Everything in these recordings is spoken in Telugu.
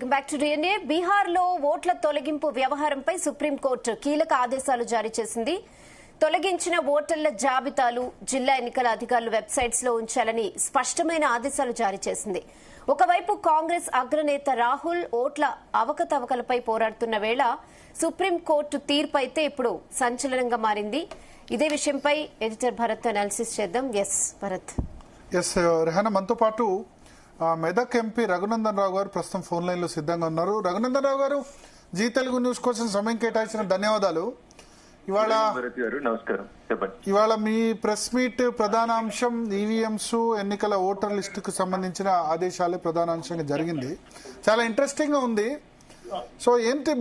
Welcome back to DNA. బీహార్లో ఓట్ల తొలగింపు వ్యవహారంపై సుప్రీంకోర్టు కీలక ఆదేశాలు జారీ చేసింది. తొలగించిన ఓటర్ల జాబితాలు జిల్లా ఎన్నికల అధికారులు వెబ్సైట్స్ లో ఉంచాలని స్పష్టమైన ఆదేశాలు జారీ చేసింది. ఒకవైపు కాంగ్రెస్ అగ్రనేత రాహుల్ ఓట్ల అవకతవకలపై పోరాడుతున్న వేళ సుప్రీంకోర్టు తీర్పు అయితే ఇప్పుడు సంచలనంగా మారింది. ఇదే విషయంపై ఎడిటర్ భరత్ అనాలిసిస్ చేద్దాం. భరత్. రెహానా, మనతో పాటు మెదక్ ఎంపీ రఘునందన్ రావు గారు ప్రస్తుతం ఫోన్ లైన్ లో సిద్ధంగా ఉన్నారు. రఘునందన్ రావు గారు, జీ తెలుగు న్యూస్ కోసం సమయం కేటాయించిన ధన్యవాదాలు. ఇవాళ మీ ప్రెస్ మీట్ ప్రధాన అంశం ఈవీఎంస్, ఎన్నికల ఓటర్ లిస్టుకు సంబంధించిన ఆదేశాలే ప్రధాన అంశంగా జరిగింది. చాలా ఇంట్రెస్టింగ్ గా ఉంది. సో ఏంటి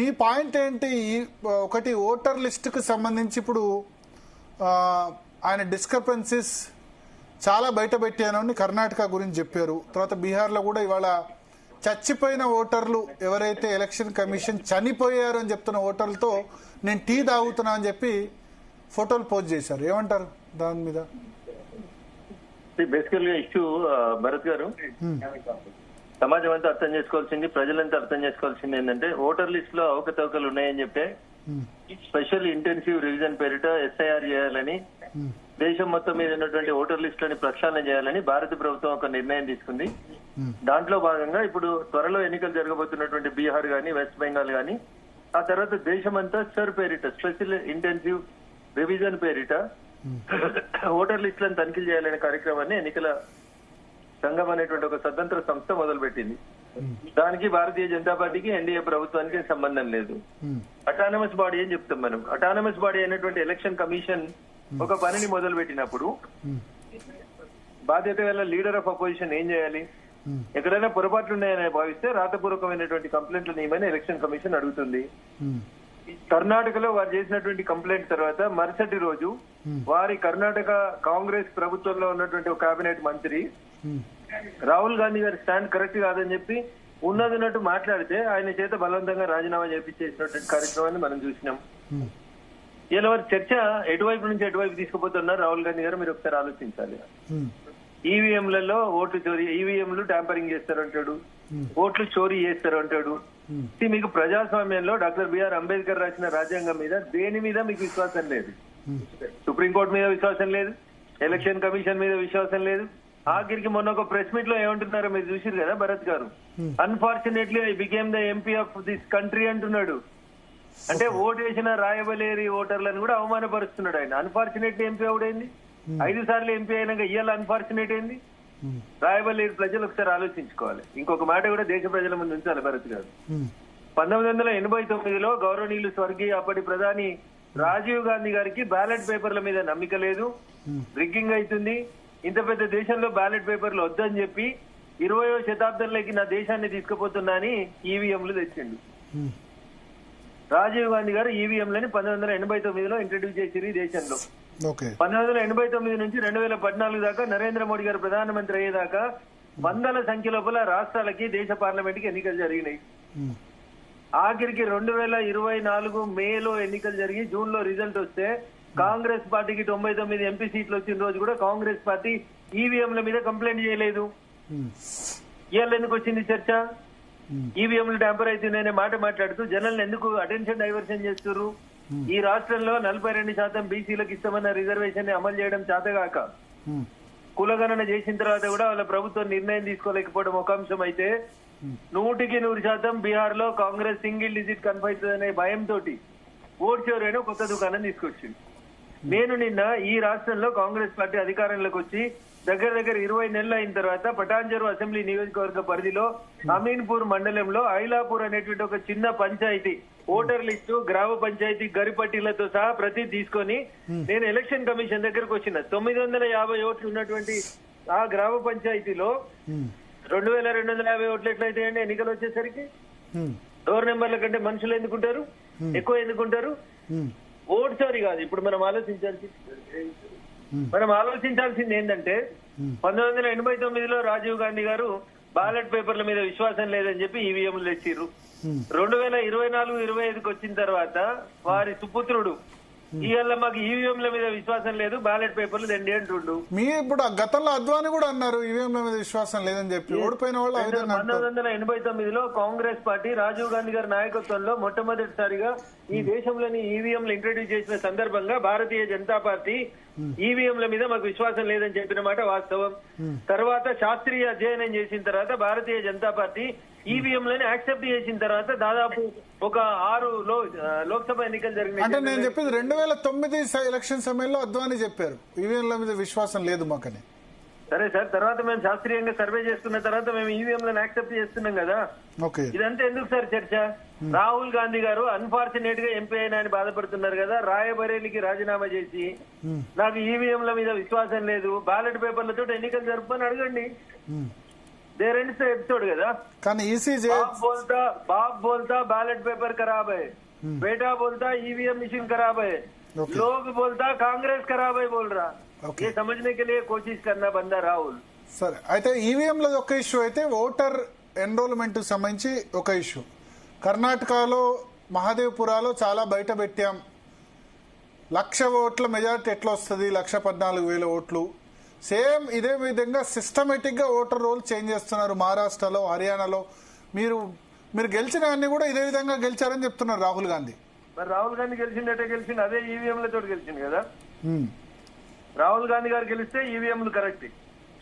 మీ పాయింట్ ఏంటి? ఒకటి, ఓటర్ లిస్టుకు సంబంధించి ఇప్పుడు ఆయన డిస్క్రిపెన్సీస్ చాలా బయట పెట్టానని కర్ణాటక గురించి చెప్పారు. తర్వాత బీహార్లో కూడా ఇవాళ చచ్చిపోయిన ఓటర్లు ఎవరైతే ఎలక్షన్ కమిషన్ చనిపోయారు అని చెప్తున్న ఓటర్లతో నేను టీ తాగుతున్నా అని చెప్పి ఫోటోలు పోస్ట్ చేశారు. ఏమంటారు దాని మీద? బేసికల్ గా ఇష్యూ భరత్ గారు, సమాజం అంతా అర్థం చేసుకోవాల్సింది, ప్రజలంతా అర్థం చేసుకోవాల్సింది ఏంటంటే ఓటర్ లిస్ట్ లో అవకతవకలు ఉన్నాయని చెప్పే స్పెషల్ ఇంటెన్సివ్ రివిజన్ పేరిట ఎస్ఐఆర్ చేయాలని, దేశం మొత్తం మీద ఉన్నటువంటి ఓటర్ లిస్టులని ప్రక్షాళన చేయాలని భారత ప్రభుత్వం ఒక నిర్ణయం తీసుకుంది. దాంట్లో భాగంగా ఇప్పుడు త్వరలో ఎన్నికలు జరగబోతున్నటువంటి బీహార్ గాని, వెస్ట్ బెంగాల్ గాని, ఆ తర్వాత దేశమంతా సర్ పేరిట స్పెషల్ ఇంటెన్సివ్ రివిజన్ పేరిట ఓటర్ లిస్టులను తనిఖీలు చేయాలనే కార్యక్రమాన్ని ఎన్నికల సంఘం అనేటువంటి ఒక స్వతంత్ర సంస్థ మొదలుపెట్టింది. దానికి భారతీయ జనతా పార్టీకి, ఎన్డీఏ ప్రభుత్వానికి సంబంధం లేదు. అటానమస్ బాడీ అని చెప్తాం మనం. అటానమస్ బాడీ అయినటువంటి ఎలక్షన్ కమిషన్ ఒక పనిని మొదలు పెట్టినప్పుడు బాధ్యత గల లీడర్ ఆఫ్ అపోజిషన్ ఏం చేయాలి? ఎక్కడైనా పొరపాట్లు ఉన్నాయని భావిస్తే రాతపూర్వకమైనటువంటి కంప్లైంట్లు నియమని ఎలక్షన్ కమిషన్ అడుగుతుంది. కర్ణాటకలో వారు చేసినటువంటి కంప్లైంట్ తర్వాత మరుసటి రోజు వారి కర్ణాటక కాంగ్రెస్ ప్రభుత్వంలో ఉన్నటువంటి ఒక కేబినెట్ మంత్రి రాహుల్ గాంధీ గారి స్టాండ్ కరెక్ట్ కాదని చెప్పి ఉన్నదిన్నట్టు మాట్లాడితే ఆయన చేత బలవంతంగా రాజీనామా చేపించేసినటువంటి కార్యక్రమాన్ని మనం చూసినాం. ఇలా వారి చర్చ ఎటువైపు నుంచి ఎటువైపు తీసుకుపోతున్నారు రాహుల్ గాంధీ గారు, మీరు ఒకసారి ఆలోచించాలి. ఈవీఎంలలో ఓట్లు చోరీ, ఈవీఎంలు ట్యాంపరింగ్ చేస్తారంటాడు, ఓట్లు చోరీ చేస్తారు అంటాడు. మీకు ప్రజాస్వామ్యంలో డాక్టర్ బిఆర్ అంబేద్కర్ రాసిన రాజ్యాంగం మీద దేని మీద మీకు విశ్వాసం లేదు? సుప్రీంకోర్టు మీద విశ్వాసం లేదు, ఎలక్షన్ కమిషన్ మీద విశ్వాసం లేదు. ఆఖరికి మొన్న ఒక ప్రెస్ మీట్ లో ఏమంటున్నారో మీరు చూసిరు కదా భరత్ గారు. Unfortunately I became the MP of this country అంటున్నాడు. అంటే ఓటు వేసిన రాయబలేరి ఓటర్లను కూడా అవమానపరుస్తున్నాడు ఆయన. అన్ఫార్చునేట్లీ ఎంపీ అవుడైంది, 5 సార్లు ఎంపీ అయినాక ఇవాళ అన్ఫార్చునేట్ అయింది. రాయబలేరి ప్రజలు ఒకసారి ఆలోచించుకోవాలి. ఇంకొక మాట కూడా దేశ ప్రజల ముందు ఉంచాలి భరత్ గారు. 1989లో గౌరవనీయులు స్వర్గీయ అప్పటి ప్రధాని రాజీవ్ గాంధీ గారికి బ్యాలెట్ పేపర్ల మీద నమ్మిక లేదు, రిగ్గింగ్ అవుతుంది, ఇంత పెద్ద దేశంలో బ్యాలెట్ పేపర్లు వద్దని చెప్పి 20వ శతాబ్దంలోకి నా దేశాన్ని తీసుకుపోతున్నా అని ఈవీఎంలు తెచ్చిండు. రాజీవ్ గాంధీ గారు ఈవీఎంలని 1989లో ఇంట్రడ్యూస్ చేసిరు ఈ దేశంలో. 1989 నుంచి 2014 దాకా నరేంద్ర మోడీ గారు ప్రధానమంత్రి అయ్యేదాకా వందల సంఖ్య లోపల రాష్ట్రాలకి, దేశ పార్లమెంట్ కి ఎన్నికలు జరిగినాయి. ఆఖరికి 2024 మేలో ఎన్నికలు జరిగి జూన్ లో రిజల్ట్ వస్తే కాంగ్రెస్ పార్టీకి 99 ఎంపీ సీట్లు వచ్చిన రోజు కూడా కాంగ్రెస్ పార్టీ ఈవీఎంల మీద కంప్లైంట్ చేయలేదు. ఇవాళ ఎందుకు వచ్చింది చర్చ? ఈవీఎంలు ట్యాంపర్ అవుతుందనే మాట మాట్లాడుతూ జనాలను ఎందుకు అటెన్షన్ డైవర్షన్ చేస్తున్నారు? ఈ రాష్ట్రంలో 42% బీసీలకు ఇస్తామన్న రిజర్వేషన్ ని అమలు చేయడం చేతగాక కులగణన చేసిన తర్వాత కూడా వాళ్ళ ప్రభుత్వం నిర్ణయం తీసుకోలేకపోవడం ఒక అంశం అయితే, 100% బీహార్ లో కాంగ్రెస్ సింగిల్ డిజిట్ కన్ఫైతుంది అనే భయంతో ఓటు చివరైన కొత్త దుకాణం తీసుకొచ్చింది. నేను నిన్న ఈ రాష్ట్రంలో కాంగ్రెస్ పార్టీ అధికారంలోకి వచ్చి దగ్గర 20 నెలలు అయిన తర్వాత పటాన్చెరు అసెంబ్లీ నియోజకవర్గ పరిధిలో అమీన్పూర్ మండలంలో ఐలాపూర్ అనేటువంటి ఒక చిన్న పంచాయతీ ఓటర్ లిస్టు, గ్రామ పంచాయతీ గరిపట్టీలతో సహా ప్రతి తీసుకొని నేను ఎలక్షన్ కమిషన్ దగ్గరకు వచ్చిన 950 ఓట్లు ఉన్నటువంటి ఆ గ్రామ పంచాయతీలో 2250 ఓట్లు ఎట్లయితాయండి ఎన్నికలు వచ్చేసరికి? డోర్ నెంబర్ల కంటే మనుషులు ఎందుకుంటారు, ఎక్కువ ఎందుకుంటారు? ఓటు చోరీ కాదు ఇప్పుడు మనం ఆలోచించాల్సింది ఏంటంటే 1989లో రాజీవ్ గాంధీ గారు బ్యాలెట్ పేపర్ల మీద విశ్వాసం లేదని చెప్పి ఈవీఎంలు తెచ్చిర్రు. 2024-25కి వచ్చిన తర్వాత వారి సుపుత్రుడు ఇవాళ మాకు ఈవీఎంల మీద విశ్వాసం లేదు, బ్యాలెట్ పేపర్లు దండి అంటుండు. మీ ఇప్పుడు గతంలో అద్వానీ కూడా అన్నారు ఈవీఎంల మీద విశ్వాసం లేదని చెప్పి, ఓడిపోయిన వాళ్ళు 1989లో కాంగ్రెస్ పార్టీ రాజీవ్ గాంధీ గారి నాయకత్వంలో మొట్టమొదటిసారిగా ఈ దేశంలోని ఈవీఎంలు ఇంట్రడ్యూస్ చేసిన సందర్భంగా భారతీయ జనతా పార్టీ ఈవీఎంల మీద మాకు విశ్వాసం లేదని చెప్పిన మాట వాస్తవం. తర్వాత శాస్త్రీయ అధ్యయనం చేసిన తర్వాత భారతీయ జనతా పార్టీ ఈవీఎంలని యాక్సెప్ట్ చేసిన తర్వాత దాదాపు ఒక 6 లోక్సభ ఎన్నికలు జరిగినాయి. అంటే నేను చెప్పింది 2009 ఎలక్షన్ సమయంలో అద్వానీ చెప్పారు ఈవీఎంల మీద విశ్వాసం లేదు మాకని. సరే సార్, తర్వాత మేము శాస్త్రీయంగా సర్వే చేసుకున్న తర్వాత మేము ఈవీఎంలను యాక్సెప్ట్ చేస్తున్నాం కదా. ఇదంతా ఎందుకు సార్ చర్చ? రాహుల్ గాంధీ గారు అన్ఫార్చునేట్ గా ఎంపీ అయినా అని బాధపడుతున్నారు కదా. రాయబరేలీకి రాజీనామా చేసి నాకు ఈవీఎంల మీద విశ్వాసం లేదు, బ్యాలెట్ పేపర్లతో ఎన్నికలు జరుపుకొని అడగండి. देर एंड से एपिसोड కదా. కానీ ఈసీ बाप बोलता बैलेट पेपर खराब है, बेटा बोलता ईवीएम मशीन खराब है, लोग बोलता कांग्रेस खराब है बोल रहा. ये समझने के लिए कोशिश करना बंदा राहुल. సరే, అయితే ఈవీఎంలో ఒక ఇష్యూ అయితే ఓటర్ ఎన్రోల్మెంట్ సంబంధించి ఒక ఇష్యూ. కర్ణాటకలో మహాదేవ్పురాలో చాలా బయట పెట్టాం, 1,00,000 ఓట్ల మెజారిటీ ఎట్లా వస్తుంది, 1,14,000 ఓట్లు. సేమ్ ఇదే విధంగా సిస్టమేటిక్ గా ఓటర్ రోల్ చేంజ్ చేస్తున్నారు మహారాష్ట్రలో, హర్యానాలో. మీరు గెలిచిన అన్ని కూడా ఇదే విధంగా గెలిచారని చెప్తున్నారు రాహుల్ గాంధీ. మరి రాహుల్ గాంధీ గెలిచిందటే గెలిచింది, అదే ఈవీఎంలతో గెలిచింది కదా. రాహుల్ గాంధీ గారు గెలిస్తే ఈవీఎంలు కరెక్ట్,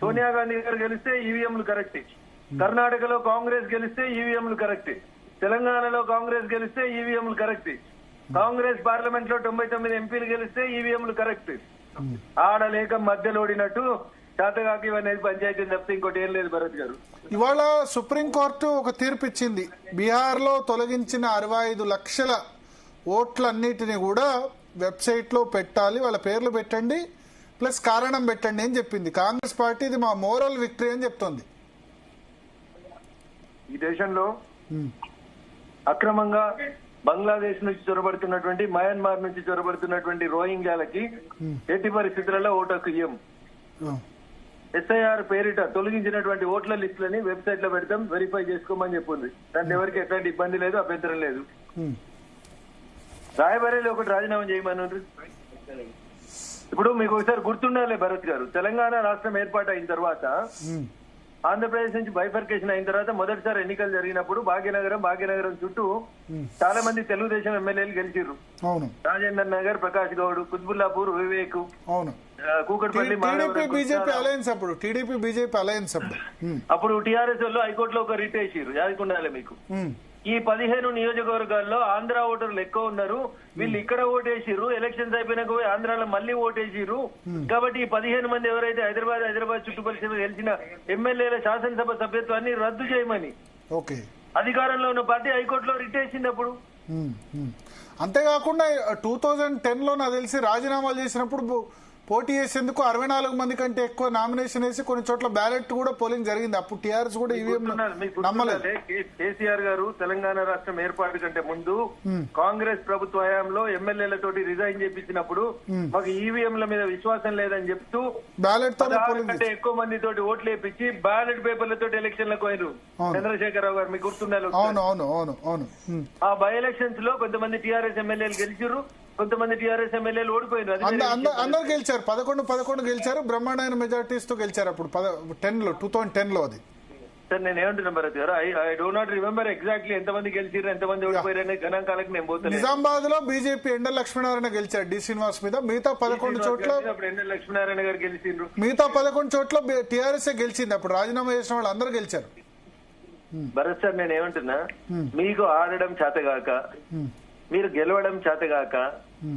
సోనియా గాంధీ గారు గెలిస్తే ఈవీఎంలు కరెక్ట్, కర్ణాటకలో కాంగ్రెస్ గెలిస్తే ఈవీఎంలు కరెక్ట్, తెలంగాణలో కాంగ్రెస్ గెలిస్తే ఈవీఎంలు కరెక్ట్, కాంగ్రెస్ పార్లమెంట్ లో 99 ఎంపీలు గెలిస్తే ఈవీఎంలు కరెక్ట్. ఆడలేక మధ్యలోడినట్టు శాతగాకి అనేది పంచాయతీ తప్పితే ఇంకోటి ఏం లేదు భరత్ గారు. ఇవాళ సుప్రీంకోర్టు ఒక తీర్పు ఇచ్చింది. బీహార్ లో తొలగించిన 65 లక్షల ఓట్లన్నిటిని కూడా వెబ్సైట్ లో పెట్టాలి, వాళ్ళ పేర్లు పెట్టండి ప్లస్ కారణం పెట్టండి అని చెప్పింది. కాంగ్రెస్ పార్టీ ఇది మా మోరల్ విక్టరీ అని చెప్తోంది. ఈ దేశంలో అక్రమంగా బంగ్లాదేశ్ నుంచి చొరబడుతున్నటువంటి, మయన్మార్ నుంచి చొరబడుతున్నటువంటి రోహింగ్యాలకి ఎట్టి పరిస్థితులలో ఓటు హక్కు ఇయ్యం. ఎస్ఐఆర్ పేరిట తొలగించినటువంటి ఓట్ల లిస్టులని వెబ్సైట్ లో పెడతాం, వెరిఫై చేసుకోమని చెప్పింది. దాంట్లో ఎవరికి ఎట్లాంటి ఇబ్బంది లేదు, అభ్యంతరం లేదు. రాయబరేలి ఒకటి రాజీనామా చేయమన్నారు. ఇప్పుడు మీకు ఒకసారి గుర్తుండాలి భరత్ గారు, తెలంగాణ రాష్ట్రం ఏర్పాటు అయిన తర్వాత ఆంధ్రప్రదేశ్ నుంచి బైఫర్కేషన్ అయిన తర్వాత మొదటిసారి ఎన్నికలు జరిగినప్పుడు భాగ్యనగరం చుట్టూ చాలా మంది తెలుగుదేశం ఎమ్మెల్యేలు గెలిచిర్రు. రాజేందర్ నగర్, ప్రకాష్ గౌడ్, కుత్బుల్లాపూర్, వివేక్, కూకట్పల్లి, అప్పుడు టీఆర్ఎస్ వాళ్ళు హైకోర్టులో ఒక రిట్ వేసిర్రు. యాదకుండాలి మీకు. ఈ 15 నియోజకవర్గాల్లో ఆంధ్ర ఓటర్లు ఎక్కువ ఉన్నారు, వీళ్ళు ఇక్కడ ఓటేసిర్రు, ఎలక్షన్స్ అయిపోయినాక పోయి ఆంధ్రాలో మళ్ళీ ఓటేసిర్రు. కాబట్టి ఈ 15 మంది ఎవరైతే హైదరాబాద్ చుట్టుపక్కల గెలిచిన ఎమ్మెల్యేల శాసనసభ సభ్యత్వాన్ని రద్దు చేయమని అధికారంలో ఉన్న పార్టీ హైకోర్టులో రిట్ వేసింది. అప్పుడు అంతేకాకుండా 2010లో నాకు తెలిసి రాజీనామాలు చేసినప్పుడు పోటీ చేసేందుకు 64 మంది కంటే ఎక్కువ నామినేషన్ వేసి కొన్ని చోట్ల బ్యాలెట్ కూడా పోలింగ్ జరిగింది. అప్పుడు టీఆర్ఎస్ కూడా ఈవీఎం నమ్మలేదు. కేసీఆర్ గారు తెలంగాణ రాష్ట్రం ఏర్పాటు కంటే ముందు కాంగ్రెస్ ప్రభుత్వ హయాంలో ఎమ్మెల్యేలతోటి రిజైన్ చేపించినప్పుడు మాకు ఈవీఎంల మీద విశ్వాసం లేదని చెప్తూ బ్యాలెట్ కంటే ఎక్కువ మంది తోటి ఓట్లు వేయించి బ్యాలెట్ పేపర్లతో ఎలక్షన్లకు పోయినారు. చంద్రశేఖరరావు గారు మీకు గుర్తున్నారు. ఆ బై ఎలక్షన్స్ లో కొంతమంది టీఆర్ఎస్ ఎమ్మెల్యేలు గెలిచిర్రు, కొంతమంది టీఆర్ఎస్ ఎమ్మెల్యేలు ఓడిపోయినారు. అందరు గెలిచారు, 11 గెలిచారు, బ్రహ్మాండమైన మెజార్టీస్ తో గెలిచారు అప్పుడు 2010లో. అది సార్ నేను ఏమంటున్నా భరత్ గారు, I do not remember exactly ఎంతమంది గెలిచారు, ఎంతమంది ఓడిపోయారు అనే గణాంకాలకు నేను పోతాను. నిజామాబాద్ లో బీజేపీ ఎండల లక్ష్మీనారాయణ గెలిచారు డి శ్రీనివాస్ మీద. మిగతా 11 చోట్ల ఎండల లక్ష్మీనారాయణ గారు గెలిచిండ్రు. మిగతా 11 చోట్ల టీఆర్ఎస్ గెలిచింది. అప్పుడు రాజీనామా చేసిన వాళ్ళు అందరూ గెలిచారు. భరత్ సార్ నేను ఏమంటున్నా, మీకు ఆడడం చేతగాక, మీరు గెలవడం చేతగాక,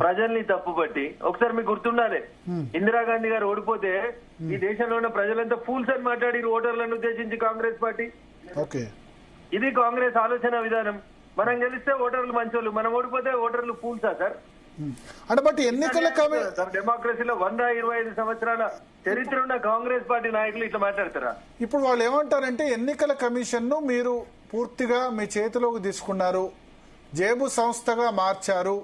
ప్రజల్ని తప్పుపట్టి, ఒకసారి మీకు గుర్తుండాలి, ఇందిరాగాంధీ గారు ఓడిపోతే ఈ దేశంలో ఉన్న ప్రజలంతా ఫూల్స్ అని మాట్లాడి ఓటర్లను ఉద్దేశించి కాంగ్రెస్ పార్టీ. ఇది కాంగ్రెస్ ఆలోచన విధానం. మనం గెలిస్తే ఓటర్లు మంచోళ్ళు, మనం ఓడిపోతే ఓటర్లు ఫూల్సా సార్? అంటే బట్ ఎన్నికల డెమోక్రసీలో 125 సంవత్సరాల చరిత్ర ఉన్న కాంగ్రెస్ పార్టీ నాయకులు ఇట్లా మాట్లాడతారా? ఇప్పుడు వాళ్ళు ఏమంటారంటే ఎన్నికల కమిషన్ ను మీరు పూర్తిగా మీ చేతిలోకి తీసుకున్నారు, జేబు సంస్థగా మార్చారు.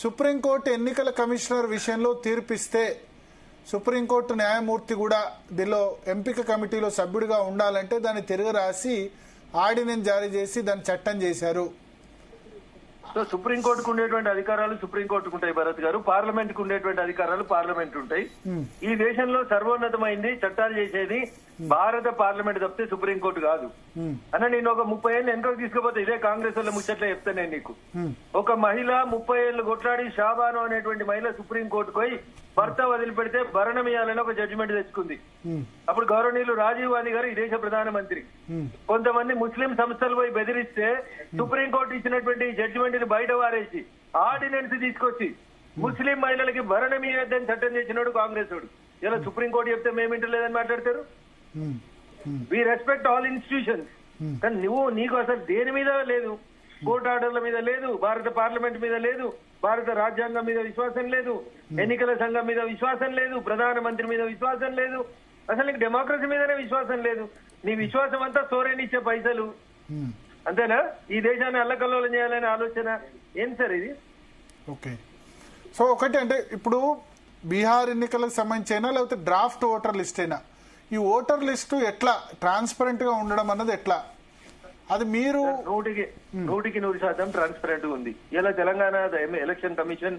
సుప్రీంకోర్టు ఎన్నికల కమిషనర్ విషయంలో తీర్పిస్తే సుప్రీంకోర్టు న్యాయమూర్తి కూడా దీనిలో ఎంపిక కమిటీలో సభ్యుడిగా ఉండాలంటే దాన్ని తిరగరాసి ఆర్డినెన్స్ జారీ చేసి దాన్ని చట్టం చేశారు. సో సుప్రీంకోర్టుకు ఉండేటువంటి అధికారాలు సుప్రీంకోర్టుకు ఉంటాయి భరత్ గారు, పార్లమెంట్ కు ఉండేటువంటి అధికారాలు పార్లమెంట్ ఉంటాయి. ఈ దేశంలో సర్వోన్నతమైంది చట్టాలు చేసేది భారత పార్లమెంట్ తప్పితే సుప్రీంకోర్టు కాదు అన్న. నేను ఒక 30 ఏళ్ళు వెనకకు తీసుకుపోతే ఇదే కాంగ్రెస్ వల్ల ముచ్చట్లే చెప్తాను నేను నీకు. ఒక మహిళ 30 ఏళ్ళు కొట్లాడి షాబాను అనేటువంటి మహిళ సుప్రీంకోర్టుకు పోయి భర్త వదిలిపెడితే భరణం ఇవ్వాలని ఒక జడ్జిమెంట్ తెచ్చుకుంది. అప్పుడు గౌరవనీయులు రాజీవ్ గాంధీ గారు ఈ దేశ ప్రధానమంత్రి. కొంతమంది ముస్లిం సంస్థలు పోయి బెదిరిస్తే సుప్రీంకోర్టు ఇచ్చినటువంటి జడ్జిమెంట్ ని బయట వారేసి ఆర్డినెన్స్ తీసుకొచ్చి ముస్లిం మహిళలకి భరణం ఇవ్వద్దని చట్టం చేసినాడు కాంగ్రెస్ వాడు. ఇలా సుప్రీంకోర్టు చెప్తే మేమింటలేదని మాట్లాడతారు. We respect all institutions. కానీ నీకు అసలు దేని మీద లేదు, కోర్టు ఆర్డర్ల మీద లేదు, భారత పార్లమెంట్ మీద లేదు, భారత రాజ్యాంగం మీద విశ్వాసం లేదు, ఎన్నికల సంఘం మీద విశ్వాసం లేదు, ప్రధానమంత్రి మీద విశ్వాసం లేదు, అసలు నీకు డెమోక్రసీ మీదనే విశ్వాసం లేదు. నీ విశ్వాసం అంతా సోరేనిచ్చే పైసలు అంతేనా? ఈ దేశాన్ని అల్లకల్లోలం చేయాలనే ఆలోచన ఏం సార్ ఇది? ఓకే, సో ఒకటి అంటే ఇప్పుడు బీహార్ ఎన్నికలకు సంబంధించిన లేకపోతే డ్రాఫ్ట్ ఓటర్ లిస్ట్ అయినా ఈ ఓటర్ లిస్టు ఎట్లా ట్రాన్స్పరెంట్ గా ఉండడం అన్నది ఎట్లా, అది మీరు 100% ట్రాన్స్పరెంట్ గా ఉంది. ఇలా తెలంగాణ ఎలక్షన్ కమిషన్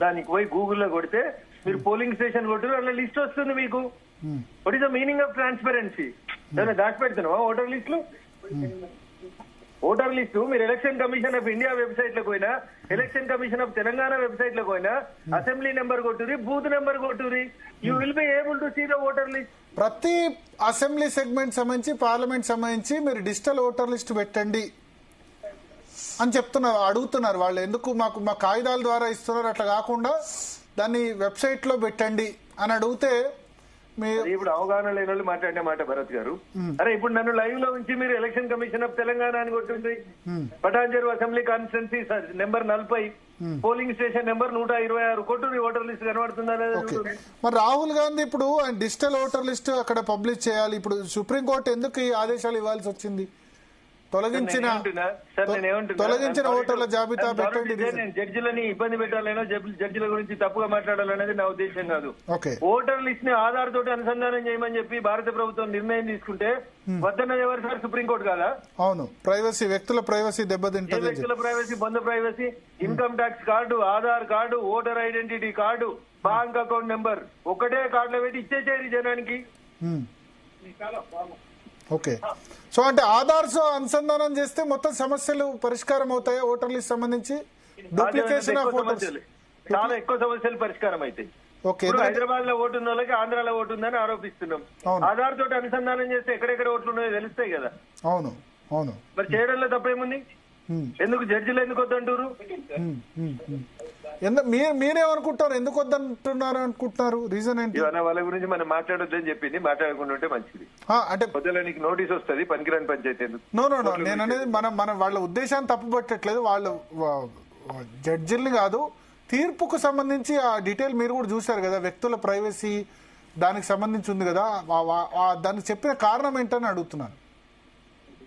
దానికి పోయి గూగుల్లో కొడితే మీరు పోలింగ్ స్టేషన్ కొట్టారు అలా లిస్ట్ వస్తుంది మీకు. What is the meaning of transparency? ఏమైనా దాచి పెడుతున్నావా ఓటర్ లిస్టులు? ఓటర్ లిస్టు మీరు election commission of India website లో పోయినా, election commission of Telangana website లో పోయినా అసెంబ్లీ నెంబర్ కొట్టురి, బూత్ నెంబర్ కొట్టురి, you will be able to see the voter list. ప్రతి అసెంబ్లీ సెగ్మెంట్ సంబంధించి పార్లమెంట్ సంబంధించి మీరు డిజిటల్ ఓటర్ లిస్ట్ పెట్టండి అని చెప్తున్నారు, అడుగుతున్నారు వాళ్ళు. ఎందుకు మా కాగితాల ద్వారా ఇస్తున్నారు, అట్లా కాకుండా దాన్ని వెబ్సైట్ లో పెట్టండి అని అడిగితే ఇప్పుడు అవగాహన లేని వాళ్ళు మాట్లాడిన మాట భరత్ గారు. అరే ఇప్పుడు నన్ను లైవ్ లో ఉంచి మీరు ఎలక్షన్ కమిషన్ ఆఫ్ తెలంగాణ అని కొట్టింది, Patancheru assembly constituency number 40, polling station number 126 కొట్టు ఓటర్ లిస్ట్ కనబడుతుందా? మరి రాహుల్ గాంధీ ఇప్పుడు డిజిటల్ ఓటర్ లిస్ట్ అక్కడ పబ్లిష్ చేయాలి, ఇప్పుడు సుప్రీంకోర్టు ఎందుకు ఈ ఆదేశాలు ఇవ్వాల్సి వచ్చింది? తొలగించిన ఓటర్ల జాబితా పెట్టండి. నేను జడ్జిలని ఇబ్బంది పెట్టాలనో జడ్జిల గురించి తప్పుగా మాట్లాడాలనేది నా ఉద్దేశం కాదు. ఓటర్ లిస్ట్ ని ఆధార్ తోటి అనుసంధానం చేయమని చెప్పి భారత ప్రభుత్వం నిర్ణయం తీసుకుంటే వద్దన్నది ఎవరు సార్? సుప్రీంకోర్టు కాదా? అవును, ప్రైవసీ, వ్యక్తుల ప్రైవసీ దెబ్బతింటుంది. వ్యక్తుల ప్రైవసీ, బంధు privacy, income tax card, Aadhaar card, voter identity card, bank account number ఒకటే కార్డులో పెట్టి ఇచ్చేసేది జనానికి. ఓకే, సో అంటే ఆధార్ అనుసంధానం చేస్తే మొత్తం సమస్యలు పరిష్కారం అవుతాయా? ఓటర్ లిస్ట్ సంబంధించి డూప్లికేషన్ ఆఫ్ ఓటర్స్ చాలా ఎక్కువ సమస్యలు పరిష్కారం అవుతాయి. హైదరాబాద్ లో ఓటు ఉన్న వాళ్ళకి ఆంధ్రాలో ఓటు ఉందని ఆరోపిస్తున్నాం. ఆధార్ తోటి అనుసంధానం చేస్తే ఎక్కడెక్కడ ఓట్లు ఉన్నాయో తెలుస్తాయి కదా. అవును అవును, మరి చేయడంలో తప్పేముంది? ఎందుకు జడ్జిలు ఎందుకు వద్దంటారు? మీరేమనుకుంటారు, ఎందుకు వద్దంటున్నారు అనుకుంటున్నారు? రీజన్ ఏంటి? వాళ్ళ గురించి మనం మాట్లాడొద్దని చెప్పింది, మాట్లాడకుండా ఉంటే మంచిది. అంటే నీకు నోటీస్ వస్తుంది, పనికిరాని పంచాయతీ ఎందుకు? నో నేను అనేది మనం వాళ్ళ ఉద్దేశాన్ని తప్పుపట్టట్లేదు, వాళ్ళు జడ్జిల్ని కాదు, తీర్పుకు సంబంధించి ఆ డీటెయిల్ మీరు కూడా చూశారు కదా, వ్యక్తుల ప్రైవసీ దానికి సంబంధించి ఉంది కదా, దానికి చెప్పిన కారణం ఏంటని అడుగుతున్నాను.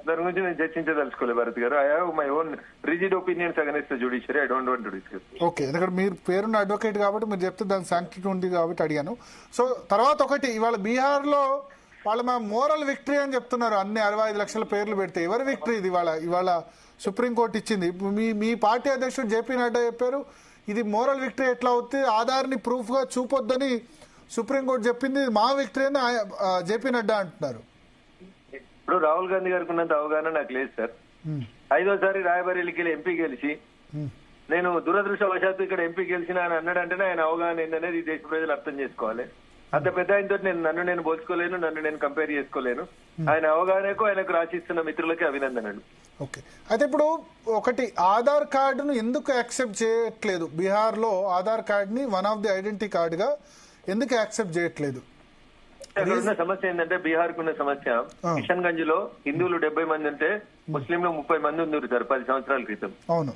దాని గురించి నేను చర్చించదలుచుకోలేదు భరత్ గారు. I have my own rigid opinions against the judiciary. I don't want to discuss. Okay, ఎందుకంటే మీరు పేరున్న అడ్వకేట్ కాబట్టి మీరు చెప్తే దాని సాంక్టిటీ ఉంది కాబట్టి అడిగాను. సో తర్వాత ఒకటి, ఇవాళ బీహార్లో వాళ్ళ మోరల్ విక్టరీ అని చెప్తున్నారు, అన్ని 65 లక్షల పేర్లు పెడితే. ఎవరి విక్టరీ ఇది? ఇవాళ సుప్రీంకోర్టు ఇచ్చింది. మీ పార్టీ అధ్యక్షుడు జేపీ నడ్డా చెప్పారు, ఇది మోరల్ విక్టరీ ఎట్లా అవుతుంది, ఆధార్ని ప్రూఫ్ గా చూపొద్దని సుప్రీంకోర్టు చెప్పింది, మా విక్టరీ అని జేపీ నడ్డా అంటున్నారు. ఇప్పుడు రాహుల్ గాంధీ గారికి ఉన్నంత అవగాహన నాకు లేదు సార్. 5వ సారి రాయబరేలీకి ఎంపీ గెలిచి నేను దురదృష్టవశాత్తు ఇక్కడ ఎంపీ గెలిచిన అని అన్నాడంటేనే ఆయన అవగాహన ఏందనేది ఈ దేశ ప్రజలు అర్థం చేసుకోవాలి. అంత పెద్ద ఆయనతో నన్ను పోల్చుకోలేను, నన్ను నేను కంపేర్ చేసుకోలేను. ఆయన అవగాహనకు ఆయనకు రాసిస్తున్న మిత్రులకి అభినందనలు. ఓకే, అయితే ఇప్పుడు ఒకటి, ఆధార్ కార్డును ఎందుకు యాక్సెప్ట్ చేయట్లేదు బీహార్ లో? ఆధార్ కార్డ్ ని one of the identity card గా ఎందుకు యాక్సెప్ట్ చేయట్లేదు? అక్కడ ఉన్న సమస్య ఏంటంటే, బీహార్ కు ఉన్న సమస్య, కిషన్ గంజ్ లో హిందువులు 70 మంది ఉంటే ముస్లింలు 30 మంది ఉన్నారు సార్ 10 సంవత్సరాల క్రితం. అవును,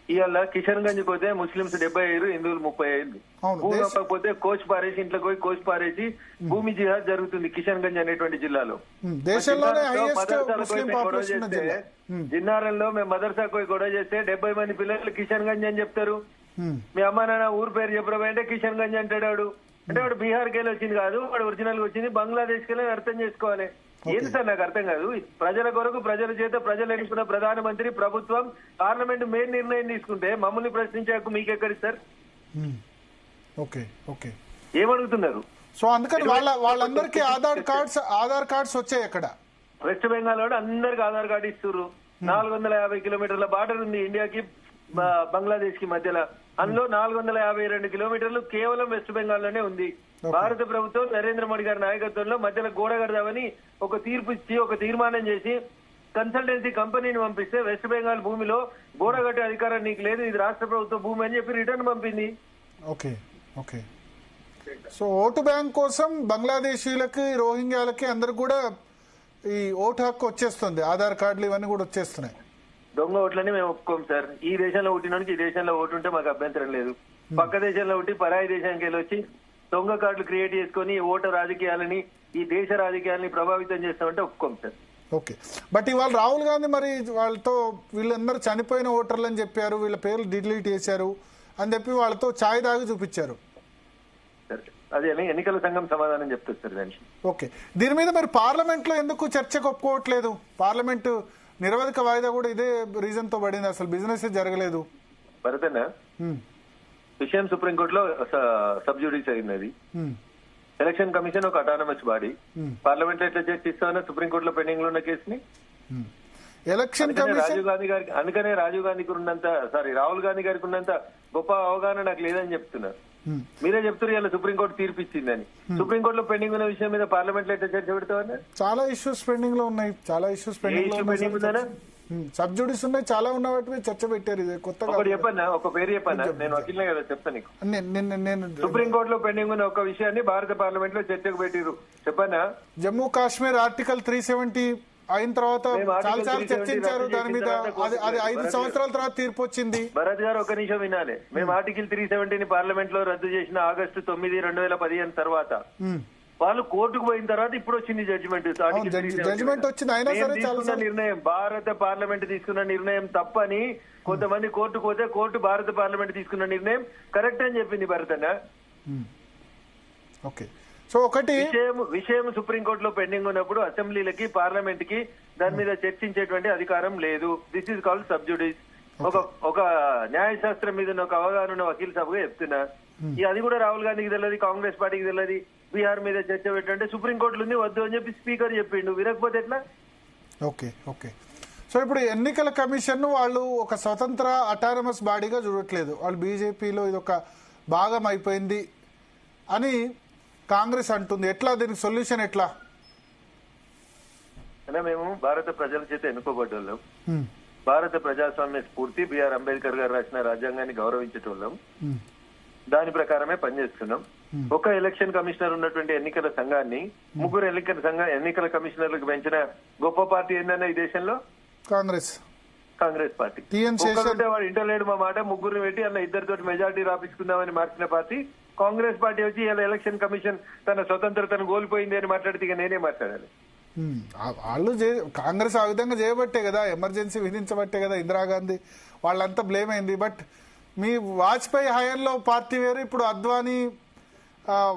ఇవాళ కిషన్ గంజ్ పోతే ముస్లింస్ 75, హిందువులు 35. భూమి అవ్వకపోతే కోచ్ పారేసి, ఇంట్లోకి పోయి కోచ్ పారేసి భూమి జిహాద్ జరుగుతుంది కిషన్ గంజ్ అనేటువంటి జిల్లాలో. జిన్నారంలో మేము మదర్సాకు పోయి గొడవ చేస్తే 70 మంది పిల్లలు కిషన్ గంజ్ అని చెప్తారు. మీ అమ్మ నాన్న ఊరు పేరు చెప్పడం కిషన్ గంజ్ అంటాడు. అంటే వాడు బీహార్కి వెళ్ళి వచ్చింది కాదు, వాడు ఒరిజినల్ గా వచ్చింది బంగ్లాదేశ్కి వెళ్ళి అర్థం చేసుకోవాలి. ఏంది సార్ నాకు అర్థం కాదు. ప్రజల కొరకు ప్రజల చేత ప్రజలు ఎన్నుకున్న ప్రధానమంత్రి ప్రభుత్వం పార్లమెంట్ మెయిన్ నిర్ణయం తీసుకుంటే మమ్మల్ని ప్రశ్నించే హక్కు మీకెక్కడి సార్? ఓకే ఓకే ఏమడుగుతున్నారు? సో అందుకని వాళ్ళందరికీ ఆధార్ కార్డ్స్ వచ్చాయి అక్కడ. వెస్ట్ బెంగాల్ వాడు అందరికి ఆధార్ కార్డు ఇస్తున్నారు. 450 కిలోమీటర్ల బార్డర్ ఉంది ఇండియాకి బంగ్లాదేశ్ కి మధ్యలో. అందులో 452 కిలోమీటర్లు కేవలం వెస్ట్ బెంగాల్ లోనే ఉంది. భారత ప్రభుత్వం నరేంద్ర మోడీ గారి నాయకత్వంలో మధ్యలో గోడ కడదామని ఒక తీర్పు ఇచ్చి ఒక తీర్మానం చేసి కన్సల్టెన్సీ కంపెనీని పంపిస్తే వెస్ట్ బెంగాల్ భూమిలో గోడ కట్టే అధికారం నీకు లేదు, ఇది రాష్ట్ర ప్రభుత్వ భూమి అని చెప్పి రిటర్న్ పంపింది. Okay okay. So vote bank కోసం బంగ్లాదేశీలకి రోహింగ్యాలకి అందరు కూడా ఈ ఓటు హక్కు వచ్చేస్తుంది, ఆధార్ కార్డులు ఇవన్నీ కూడా వచ్చేస్తున్నాయి. దొంగ ఓట్లని మేము ఒప్పుకోం సార్. ఈ దేశంలో పుట్టినోడికి ఈ దేశంలో ఓటు ఉంటే మాకు అభ్యంతరం లేదు. పక్క దేశంలో పుట్టి పరాయి దేశానికి వెళ్ళి వచ్చి దొంగ కార్డులు క్రియేట్ చేసుకుని ఓటు రాజకీయాలని ఈ దేశ రాజకీయాలని ప్రభావితం చేస్తామంటే ఒప్పుకోం సార్. ఓకే. బట్ ఇవాళ రాహుల్ గాంధీ మరి వాళ్ళతో వీళ్ళందరూ చనిపోయిన ఓటర్లు అని చెప్పారు, వీళ్ళ పేర్లు డిలీట్ చేశారు అని చెప్పి వాళ్ళతో ఛాయ్ దాగి చూపించారు. అదే ఎన్నికల సంఘం సమాధానం చెప్తుంది సార్ దానికి. ఓకే. దీని మీద మరి పార్లమెంట్ లో ఎందుకు చర్చకు ఒప్పుకోవట్లేదు? పార్లమెంట్ నిరవధిక వాయిదా కూడా ఇదే రీజన్ తో పడింది, అసలు బిజినెస్ జరగలేదు. భరతన్న విషయం సుప్రీంకోర్టులో సబ్ జ్యుడిషియల్ అయింది. ఎలక్షన్ కమిషన్ ఒక అటానమస్ బాడీ. పార్లమెంట్ లో ఎట్లా చర్చిస్తామన్నా సుప్రీంకోర్టులో పెండింగ్ లో ఉన్న కేసుని ఎలక్షన్ కమిషన్ రాజీవ్ గాంధీ గారికి అందుకనే రాజీవ్ గాంధీకి ఉన్నంత రాహుల్ గాంధీ గారికి ఉన్నంత గొప్ప అవగాహన నాకు లేదని చెప్తున్నారు. మీరే చెప్తున్నారు ఇలా సుప్రీంకోర్టు తీర్పు ఇచ్చిందని. సుప్రీంకోర్టులో పెండింగ్ ఉన్న విషయం మీద పార్లమెంట్ లో ఎట్లా చర్చ పెడతామన్నా? చాలా ఇష్యూస్ పెండింగ్ లో ఉన్నాయి, చాలా ఇష్యూస్ పెండింగ్ ఉందా? సబ్ జ్యుడిస్ ఉన్నాయి, చాలా ఉన్న వాటి మీద చర్చ పెట్టారు. ఇది కొత్తగా ఒకటి చెప్పన్నా, ఒక పేరు చెప్పన్నా, నేను వకీలనే కదా చెప్తాను నీకు. నేను సుప్రీంకోర్టులో పెండింగ్ ఉన్న ఒక విషయాన్ని భారత పార్లమెంట్ లో చర్చకు పెట్టిరు చెప్పన్నా. జమ్మూ కాశ్మీర్ ఆర్టికల్ 370 అయిన తర్వాత చాలా సార్లు చర్చించారు దాని మీద. అది 5 సంవత్సరాల తర్వాత తీర్పు వచ్చింది. భరత్ గారు ఒక నిమిషం వినాలి. మేము ఆర్టికల్ 370 పార్లమెంట్ లో రద్దు చేసిన ఆగస్టు 9, 2015 తర్వాత వాళ్ళు కోర్టుకు పోయిన తర్వాత ఇప్పుడు వచ్చింది జడ్జిమెంట్. జడ్జిమెంట్ వచ్చింది అయినా సరే తీసుకున్న నిర్ణయం భారత పార్లమెంట్ తీసుకున్న నిర్ణయం తప్పని కొంతమంది కోర్టు పోతే కోర్టు భారత పార్లమెంట్ తీసుకున్న నిర్ణయం కరెక్ట్ అని చెప్పింది భరతన్న. ఓకే. సో ఒకటి విషయం సుప్రీంకోర్టులో పెండింగ్ ఉన్నప్పుడు అసెంబ్లీలకి పార్లమెంట్ కి దాని మీద చర్చించేటువంటి అధికారం లేదు. This is called sub జ్యుడిస్. ఒక న్యాయశాస్త్రం మీద ఒక అవగాహన ఉన్న వకీల్ సభగా చెప్తున్నా. అది కూడా రాహుల్ గాంధీకి తెలియదు, కాంగ్రెస్ పార్టీకి తెలియదు. బీహార్ మీద చర్చ పెట్టంటే సుప్రీంకోర్టులో ఉంది వద్దు అని చెప్పి స్పీకర్ చెప్పిండు. వినకపోతే ఎట్లా? Okay okay. సో ఇప్పుడు ఎన్నికల కమిషన్ వాళ్ళు ఒక స్వతంత్ర అటానమస్ బాడీగా చూడట్లేదు, వాళ్ళు బీజేపీలో ఇది ఒక భాగం అయిపోయింది అని కాంగ్రెస్ అంటుంది. ఎట్లా దీనికి సొల్యూషన్ ఎట్లా? మేము భారత ప్రజల చేత ఎన్నుకోబడ్డోళ్ళం. భారత ప్రజాస్వామ్య స్ఫూర్తి బిఆర్ అంబేద్కర్ గారు రాసిన రాజ్యాంగాన్ని గౌరవించేటోళ్ళం. దాని ప్రకారమే పనిచేస్తున్నాం. ఒక ఎలక్షన్ కమిషనర్ ఉన్నటువంటి ఎన్నికల సంఘాన్ని 3 ఎన్నికల కమిషనర్లకు పెంచిన గొప్ప పార్టీ ఏందన్నా ఈ దేశంలో? కాంగ్రెస్ పార్టీ. వాడు ఇంటర్లేడు మా మాట 3 పెట్టి అన్న 2 మెజార్టీ రాపించుకుందామని మార్చిన పార్టీ కాంగ్రెస్ పార్టీ. వచ్చి ఇలా ఎలక్షన్ కమిషన్ తన స్వతంత్రతను కోల్పోయింది అని మాట్లాడితే ఇక నేనే మాట్లాడాలి. వాళ్ళు కాంగ్రెస్ ఆ విధంగా చేయబట్టే కదా, ఎమర్జెన్సీ విధించబట్టే కదా ఇందిరాగాంధీ వాళ్ళంతా బ్లేమ్ అయింది. బట్ మీ వాజ్పేయి హయాంలో పార్టీ వేరు, ఇప్పుడు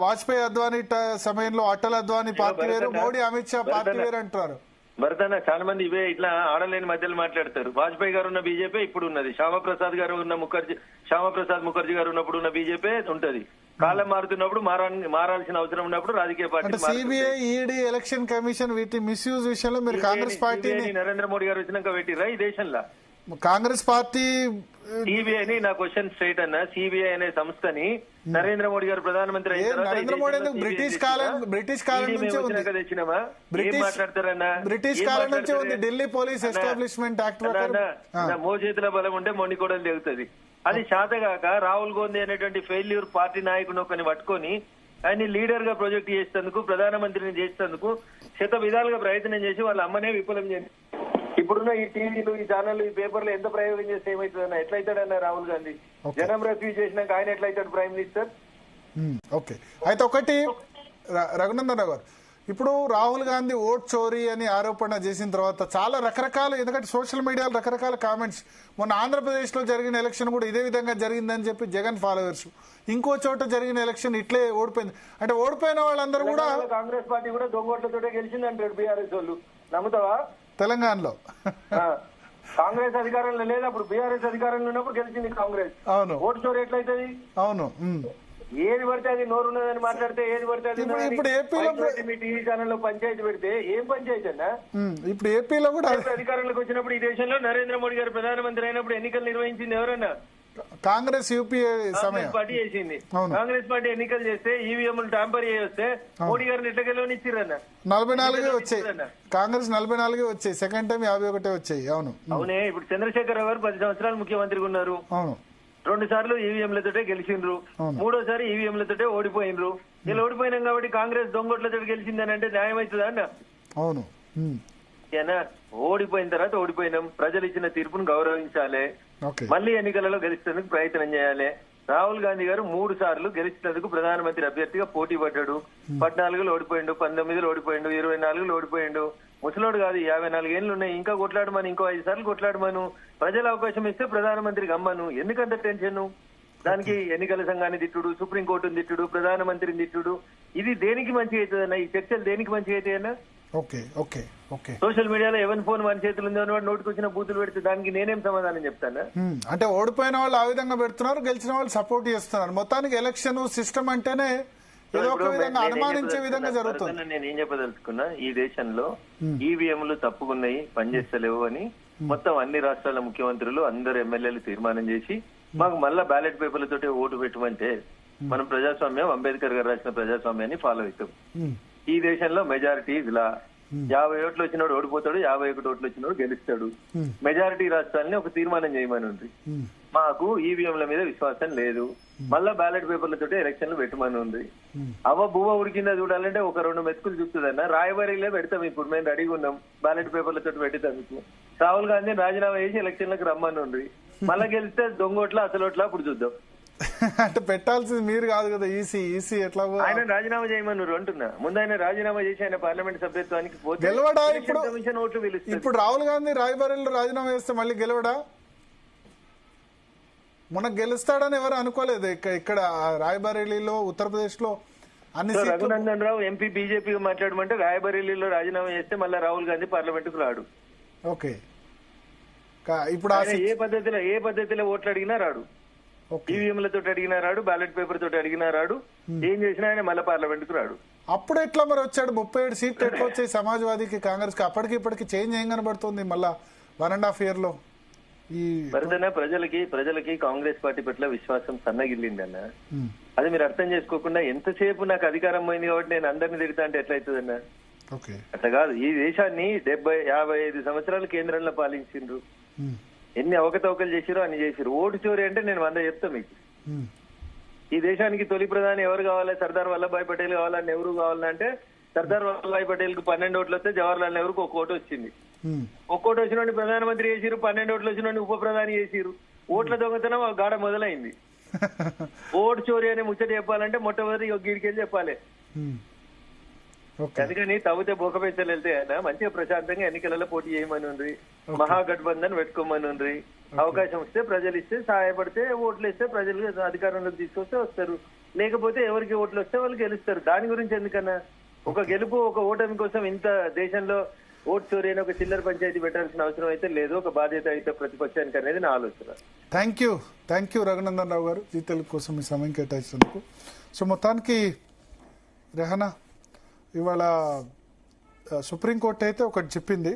వాజ్పేయి అద్వానీ సమయంలో అటల్ అద్వానీ పార్టీ వేరు, మోడీ అమిత్ షా పార్టీ వేరు అంటారు. భరతన్న చాలా మంది ఇవే ఇట్లా ఆడలేని మధ్యలో మాట్లాడతారు. వాజ్పేయి గారు ఉన్న బీజేపీ ఇప్పుడు ఉన్నది, శ్యామప్రసాద్ ముఖర్జీ గారు ఉన్నప్పుడు ఉన్న బీజేపీ ఉంటది. కాలం మారుతున్నప్పుడు మారాల్సిన అవసరం ఉన్నప్పుడు రాజకీయ party. CBI, ED, election commission వీటి మిస్యూజ్ విషయంలో మీరు కాంగ్రెస్ పార్టీ నరేంద్ర మోడీ గారు వచ్చినాక పెట్టిరా ఈ దేశంలో? కాంగ్రెస్ పార్టీ సిబిఐని, నా క్వశ్చన్ స్ట్రైట్ అన్న, సిబిఐ అనే సంస్థని నరేంద్ర మోడీ గారు ప్రధానమంత్రి అయిన తర్వాత బ్రిటిష్ కాలం నుంచి తెచ్చినామా? మాట్లాడతారన్నా? బ్రిటిష్ కాలం నుంచి ఉంది. ఢిల్లీ పోలీస్ ఎస్టాబ్లిష్మెంట్ యాక్ట్ మోచేతుల బలం ఉంటే మొండి కూడా తెగుతుంది. అది శాతగాక రాహుల్ గాంధీ అనేటువంటి ఫెయిల్యూర్ పార్టీ నాయకుని ఒకరిని పట్టుకొని ఆయన్ని లీడర్ గా ప్రొజెక్ట్ చేసేందుకు, ప్రధానమంత్రిని చేసేందుకు శత విధాలుగా ప్రయత్నం చేసి వాళ్ళ అమ్మనే విఫలం చేసి ఇప్పుడున్న ఈ టీవీలు, ఈ ఛానల్, ఈ పేపర్లు ఎంత ప్రయోగం చేస్తే ఏమవుతుందన్న? ఎట్లయితాడన్న రాహుల్ గాంధీ? జనం రిఫ్యూజ్ చేసినాక ఆయన ఎట్లయితాడు ప్రైమ్ మినిస్టర్? ఓకే. అయితే ఒకటి రఘునందన్ రావు గారు, ఇప్పుడు రాహుల్ గాంధీ ఓట్ చోరీ అని ఆరోపణ చేసిన తర్వాత చాలా రకరకాల, ఎందుకంటే సోషల్ మీడియాలో రకరకాల కామెంట్స్. మొన్న ఆంధ్రప్రదేశ్ లో జరిగిన ఎలక్షన్ కూడా ఇదే విధంగా జరిగిందని చెప్పి జగన్ ఫాలోవర్స్, ఇంకో చోట జరిగిన ఎలక్షన్ ఇట్లే ఓడిపోయింది అంటే ఓడిపోయిన వాళ్ళందరూ కూడా కాంగ్రెస్ పార్టీ కూడా దొంగోట్లతోటే గెలిచింది అంటారు బీఆర్ఎస్ వాళ్ళు. నమ్ముతావా? తెలంగాణలో కాంగ్రెస్ అధికారంలో లేదు, అప్పుడు బీఆర్ఎస్ అధికారంలో ఉన్నప్పుడు గెలిచింది కాంగ్రెస్. అవును, ఓటు చోరీ ఎట్లయితది? అవును. ఏది పడితే అది నోరు ఉన్నదని మాట్లాడితే ఏది పడితే అది ఇప్పుడు ఏపీలో మీ టీవీ ఛానల్లో పంచాయతీ పెడితే ఏం పంచాయతీ అన్నా? ఇప్పుడు ఏపీలో కూడా అధికారంలోకి వచ్చినప్పుడు ఈ దేశంలో నరేంద్ర మోడీ గారు ప్రధానమంత్రి అయినప్పుడు ఎన్నికలు నిర్వహించింది ఎవరన్నా? కాంగ్రెస్ యూపీఏ సమయం పార్టీ చేసింది. కాంగ్రెస్ పార్టీ ఎన్నికలు చేస్తే ఈవీఎంలు ట్యాంపర్ చేస్తే మోడీ గారిని ఎట్లా గెలవనిచ్చిరన్న? 44 వచ్చాయి, కాంగ్రెస్ 44 వచ్చాయి, సెకండ్ టైం 51 వచ్చాయి. అవును, అవునే. ఇప్పుడు చంద్రశేఖర్ గారు 10 సంవత్సరాలు ముఖ్యమంత్రిగా ఉన్నారు. అవును, 2 సార్లు ఈవీఎంలతోటే గెలిచిండ్రు, 3ఓసారి ఈవీఎంలతోటే ఓడిపోయినరు. ఇలా ఓడిపోయినాం కాబట్టి కాంగ్రెస్ దొంగోట్లతో గెలిచిందని అంటే న్యాయం అవుతుందా అన్న? అవును. ఓడిపోయిన తర్వాత ఓడిపోయినాం, ప్రజలు ఇచ్చిన తీర్పును గౌరవించాలి, మళ్ళీ ఎన్నికలలో గెలిచేందుకు ప్రయత్నం చేయాలి. రాహుల్ గాంధీ గారు 3 సార్లు గెలిచినందుకు ప్రధానమంత్రి అభ్యర్థిగా పోటీ పడ్డాడు. 14లో ఓడిపోయిండు, 19లో ఓడిపోయిండు, 24లో ఓడిపోయిండు. ముసలోడు కాదు, 54 ఏళ్ళు ఉన్నాయి, ఇంకా కొట్లాడమని, ఇంకో 5 సార్లు కొట్లాడమను, ప్రజల అవకాశం ఇస్తే ప్రధానమంత్రికి అమ్మను. ఎందుకంత టెన్షన్? దానికి ఎన్నికల సంఘాన్ని తిట్టుడు, సుప్రీంకోర్టుని తిట్టుడు, ప్రధానమంత్రిని తిట్టుడు, ఇది దేనికి మంచిగా అవుతుందన్న? ఈ చర్చలు దేనికి మంచిగా అవుతాయన్నా? సోషల్ మీడియాలో ఎవరి ఫోన్ మన చేతులు ఉందో వాడు నోటికి వచ్చిన బూతులు పెడితే దానికి నేనేం సమాధానం చెప్తాను? అంటే ఓడిపోయిన వాళ్ళు ఆ విధంగా పెడుతున్నారు, గెలిచిన వాళ్ళు సపోర్ట్ చేస్తున్నారు. మొత్తానికి ఎలక్షన్ సిస్టమ్ అంటేనే ఏదో ఒక విధంగా అనుమానించే విధంగా జరుగుతుంది. నేను ఏం చెప్పదలుచుకున్నా, ఈ దేశంలో ఈవీఎంలు తప్పుకున్నాయి, పనిచేస్తలేవు అని మొత్తం అన్ని రాష్ట్రాల ముఖ్యమంత్రులు, అందరు ఎమ్మెల్యేలు తీర్మానం చేసి మాకు మళ్ళా బ్యాలెట్ పేపర్లతోటి ఓటు పెట్టమంటే మనం ప్రజాస్వామ్యం, అంబేద్కర్ గారు రాసిన ప్రజాస్వామ్యాన్ని ఫాలో అవుతాం. ఈ దేశంలో మెజారిటీ ఇలా 50 ఓట్లు వచ్చినోడు ఓడిపోతాడు, 51 ఓట్లు వచ్చినోడు గెలుస్తాడు. మెజారిటీ రాష్ట్రాలని ఒక తీర్మానం చేయమని ఉంది. మాకు ఈవీఎంల మీద విశ్వాసం లేదు, మళ్ళా బ్యాలెట్ పేపర్లతో ఎలక్షన్లు పెట్టమని ఉంది. బువ్వ ఉడికిందా చూడాలంటే ఒక 2 మెతుకులు చూస్తుందన్న. రాయబరీలే పెడతాం, ఇప్పుడు మేము రెడీగా ఉన్నాం బ్యాలెట్ పేపర్లతో పెట్టేందుకు. రాహుల్ గాంధీ రాజీనామా చేసి ఎలక్షన్లకు రమ్మని ఉంది. మళ్ళా గెలిస్తే దొంగోట్ల అసలోట్ల అప్పుడు చూద్దాం. అంటే పెట్టాల్సింది మీరు కాదు కదా, ఈసీ ఎట్లా? ఆయన రాజీనామా చేయమన్నారు అంటున్నా. ముందు ఆయన రాజీనామా చేసి ఆయన పార్లమెంట్ సభ్యత్వానికి గెలవడా? ఇప్పుడు రాహుల్ గాంధీ రాయబరేలీలో రాజీనామా చేస్తే మళ్ళీ గెలవడా? మొన్న గెలుస్తాడని ఎవరు అనుకోలేదు. ఇక్కడ రాయబరేలీలో, ఉత్తరప్రదేశ్ లో అన్ని రఘునందన్ రావు ఎంపీ బీజేపీ మాట్లాడమంటే రాయబరేలీలో రాజీనామా చేస్తే మళ్ళీ రాహుల్ గాంధీ పార్లమెంట్ కు రాడు. ఓకే, ఇప్పుడు ఏ పద్ధతిలో ఓట్లు అడిగినా రాడు, ఈవీఎంలతో అడిగినా రాడు, బ్యాలెట్ పేపర్ తోటి అడిగినా రాడు, ఏం చేసినా ఆయన మళ్ళీ పార్లమెంట్ కు రాడు. అప్పుడు ఎట్లా మరి వచ్చాడు? 37 సీట్లు ఎట్లా వచ్చాయి సమాజ్వాదీకి, కాంగ్రెస్ కి? అప్పటికి ఇప్పటికి చేంజ్ ఏం కనబడుతుంది మళ్ళా 1.5 year లో? ఈ ప్రజలకి కాంగ్రెస్ పార్టీ పట్ల విశ్వాసం సన్నగిల్లింది అన్న. అది మీరు అర్థం చేసుకోకుండా ఎంతసేపు నాకు అధికారం పోయింది కాబట్టి నేను అందరిని తిడతా అంటే ఎట్లయితుందన్న? అట్లా కాదు. ఈ దేశాన్ని 55 సంవత్సరాలు కేంద్రంలో పాలించిండ్రు, ఎన్ని అవకతవకలు చేసిరో అన్ని చేసిరు. ఓటు చోరీ అంటే నేను 100 చెప్తా మీకు. ఈ దేశానికి తొలి ప్రధాని ఎవరు కావాలి? సర్దార్ వల్లభాయ్ పటేల్ కావాలా, నెహ్రూ కావాలంటే సర్దార్ వల్లభాయ్ పటేల్ కు 12 ఓట్లు వస్తే జవహర్లాల్ నెహ్రూకి 1 ఓటు వచ్చింది. 1 ఓటు వచ్చిన ప్రధానమంత్రి చేసిరు, 12 ఓట్లు వచ్చిన ఉప ప్రధాని చేసిరు. ఓట్ల దొంగతనం గాఢ మొదలైంది. ఓటు చోరీ అనే ముచ్చట చెప్పాలంటే మొట్టమొదటి గీడికెళ్ళి చెప్పాలి. అందుకని తవ్వితే బోకపెంచలు వెళ్తే ఆయన మంచిగా ప్రశాంతంగా ఎన్నికలలో పోటీ చేయమని ఉంది, మహాగఠబంధన్ పెట్టుకోమని ఉంది. అవకాశం వస్తే ప్రజలు ఇస్తే, సహాయపడితే, ఓట్లు ఇస్తే ప్రజలు అధికారంలోకి తీసుకొస్తే వస్తారు, లేకపోతే ఎవరికి ఓట్లు వస్తే వాళ్ళు గెలుస్తారు. దాని గురించి ఎందుకన్నా ఒక గెలుపు, ఒక ఓటమి కోసం ఇంత దేశంలో ఓటు చోరీ అని ఒక చిల్లర పంచాయతీ పెట్టాల్సిన అవసరం అయితే లేదు. ఒక బాధ్యత అయితే ప్రతిపక్షానికి అనేది నా ఆలోచన. థ్యాంక్ యూ రఘునందన్ రావు గారు, జీ తెలుగు కోసం మీ సమయం కేటాయించినందుకు. సో మొత్తానికి రెహనా, ఇవాళ సుప్రీంకోర్టు అయితే ఒకటి చెప్పింది,